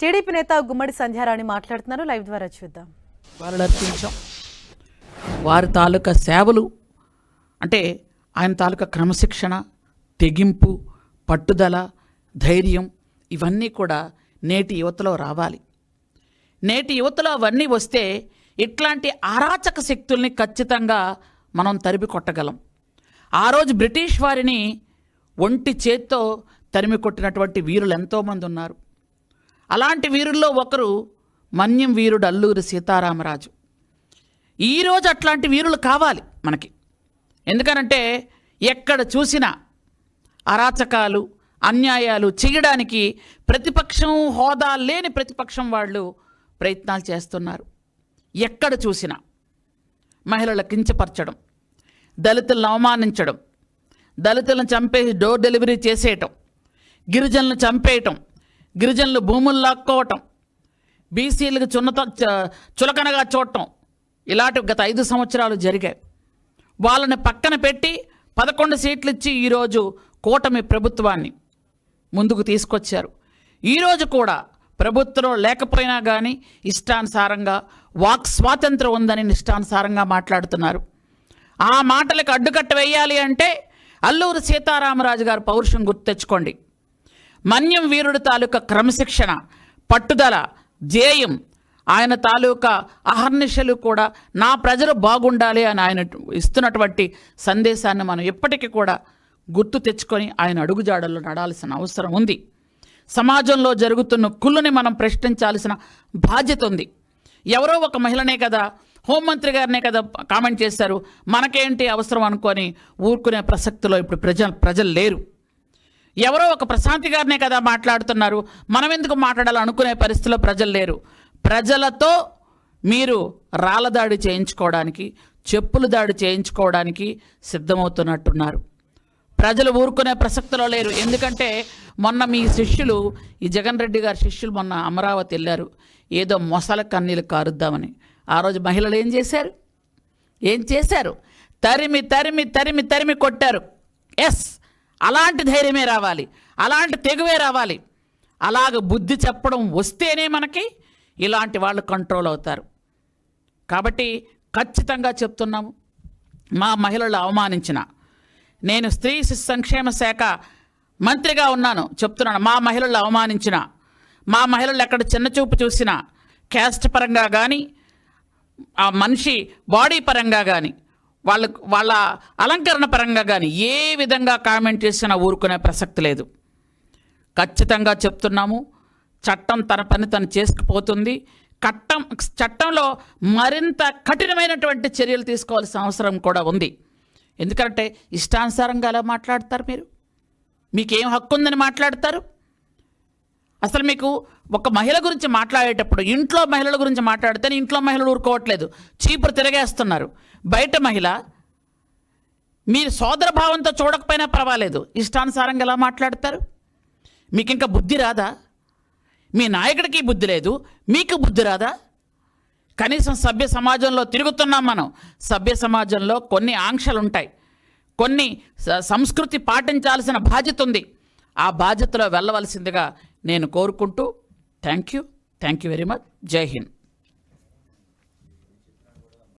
TDP నేత గుమ్మడి సంధ్యారాణి మాట్లాడుతున్నారు. Live ద్వారా చూద్దాం. వారర్పించాం వారి తాలూకా సేవలు అంటే ఆయన తాలూకా క్రమశిక్షణ, తెగింపు, పట్టుదల, ధైర్యం ఇవన్నీ కూడా నేటి యువతలో రావాలి. నేటి యువతలో అవన్నీ వస్తే ఇట్లాంటి అరాచక శక్తుల్ని ఖచ్చితంగా మనం తరిమి కొట్టగలం. ఆ రోజు బ్రిటిష్ వారిని ఒంటి చేత్తో తరిమి కొట్టినటువంటి వీరులు ఎంతోమంది ఉన్నారు. అలాంటి వీరుల్లో ఒకరు మన్యం వీరుడు అల్లూరి సీతారామరాజు. ఈరోజు అట్లాంటి వీరులు కావాలి మనకి. ఎందుకనంటే ఎక్కడ చూసినా అరాచకాలు, అన్యాయాలు చేయడానికి ప్రతిపక్షం, హోదా లేని ప్రతిపక్షం వాళ్ళు ప్రయత్నాలు చేస్తున్నారు. ఎక్కడ చూసినా మహిళల కించపరచడం, దళితులను అవమానించడం, దళితులను చంపేసి డోర్ డెలివరీ చేసేయటం, గిరిజనులను చంపేయటం, గిరిజనులు భూములు లాక్కోవటం, బీసీలకు చులకనగా చూడటం ఇలాంటి గత 5 సంవత్సరాలు జరిగాయి. వాళ్ళని పక్కన పెట్టి 11 సీట్లు ఇచ్చి ఈరోజు కూటమి ప్రభుత్వాన్ని ముందుకు తీసుకొచ్చారు. ఈరోజు కూడా ప్రభుత్వం లేకపోయినా కానీ ఇష్టానుసారంగా వాక్ స్వాతంత్రం ఉందని ఇష్టానుసారంగా మాట్లాడుతున్నారు. ఆ మాటలకు అడ్డుకట్ట వేయాలి అంటే అల్లూరి సీతారామరాజు గారు పౌరుషం గుర్తు తెచ్చుకోండి. మన్యం వీరుడు తాలూకా క్రమశిక్షణ, పట్టుదల, జేయం, ఆయన తాలూకా అహర్నిశలు కూడా నా ప్రజలు బాగుండాలి అని ఆయన ఇస్తున్నటువంటి సందేశాన్ని మనం ఎప్పటికీ కూడా గుర్తు తెచ్చుకొని ఆయన అడుగుజాడల్లో నడాల్సిన అవసరం ఉంది. సమాజంలో జరుగుతున్న కుళ్ళుని మనం ప్రశ్నించాల్సిన బాధ్యత ఉంది. ఎవరో ఒక మహిళనే కదా, హోంమంత్రి గారినే కదా కామెంట్ చేశారు, మనకేంటి అవసరం అనుకొని ఊరుకునే ప్రసక్తిలో ఇప్పుడు ప్రజలు లేరు. ఎవరో ఒక ప్రశాంతి గారినే కదా మాట్లాడుతున్నారు, మనం ఎందుకు మాట్లాడాలి అనుకునే పరిస్థితిలో ప్రజలు లేరు. ప్రజలతో మీరు రాళ్ళదాడి చేయించుకోవడానికి, చెప్పులు దాడి చేయించుకోవడానికి సిద్ధమవుతున్నట్టున్నారు. ప్రజలు ఊరుకునే ప్రసక్తిలో లేరు. ఎందుకంటే మొన్న మీ శిష్యులు, ఈ జగన్ రెడ్డి గారి శిష్యులు మొన్న అమరావతి వెళ్ళారు, ఏదో మొసల కన్నీళ్ళు కారుద్దామని. ఆ రోజు మహిళలు ఏం చేశారు? తరిమి తరిమి తరిమి తరిమి కొట్టారు. ఎస్, అలాంటి ధైర్యమే రావాలి, అలాంటి తెగువే రావాలి. అలాగ బుద్ధి చెప్పడం వస్తేనే మనకి ఇలాంటి వాళ్ళు కంట్రోల్ అవుతారు. కాబట్టి ఖచ్చితంగా చెప్తున్నాము, మా మహిళలు అవమానించిన, నేను స్త్రీ శిశు సంక్షేమ శాఖ మంత్రిగా ఉన్నాను చెప్తున్నాను, మా మహిళలు అవమానించిన, మా మహిళలు ఎక్కడ చిన్నచూపు చూసినా, క్యాస్ట్ పరంగా కానీ, ఆ మనిషి బాడీ పరంగా కానీ, వాళ్ళ అలంకరణ పరంగా కానీ ఏ విధంగా కామెంట్ చేసినా ఊరుకునే ప్రసక్తి లేదు. ఖచ్చితంగా చెప్తున్నాము, చట్టం తన పని తను చేసుకుపోతుంది. చట్టంలో మరింత కఠినమైనటువంటి చర్యలు తీసుకోవాల్సిన అవసరం కూడా ఉంది. ఎందుకంటే ఇష్టానుసారంగా ఎలా మాట్లాడతారు మీరు? మీకేం హక్కు ఉందని మాట్లాడతారు? అసలు మీకు ఒక మహిళ గురించి మాట్లాడేటప్పుడు, ఇంట్లో మహిళల గురించి మాట్లాడితే ఇంట్లో మహిళలు ఊరుకోవట్లేదు, చీపురు తిరగేస్తున్నారు. బయట మహిళ మీరు సోదర భావంతో చూడకపోయినా పర్వాలేదు, ఇష్టానుసారంగా ఎలా మాట్లాడతారు? మీకు ఇంకా బుద్ధి రాదా? మీ నాయకుడికి బుద్ధి లేదు, మీకు బుద్ధి రాదా? కనీసం సభ్య సమాజంలో తిరుగుతున్నాం మనం. సభ్య సమాజంలో కొన్ని ఆంక్షలు ఉంటాయి, కొన్ని సంస్కృతి పాటించాల్సిన బాధ్యత ఉంది. ఆ బాధ్యతలో వెళ్ళవలసిందిగా నేను కోరుకుంటూ థ్యాంక్ యూ వెరీ మచ్. జై హింద్.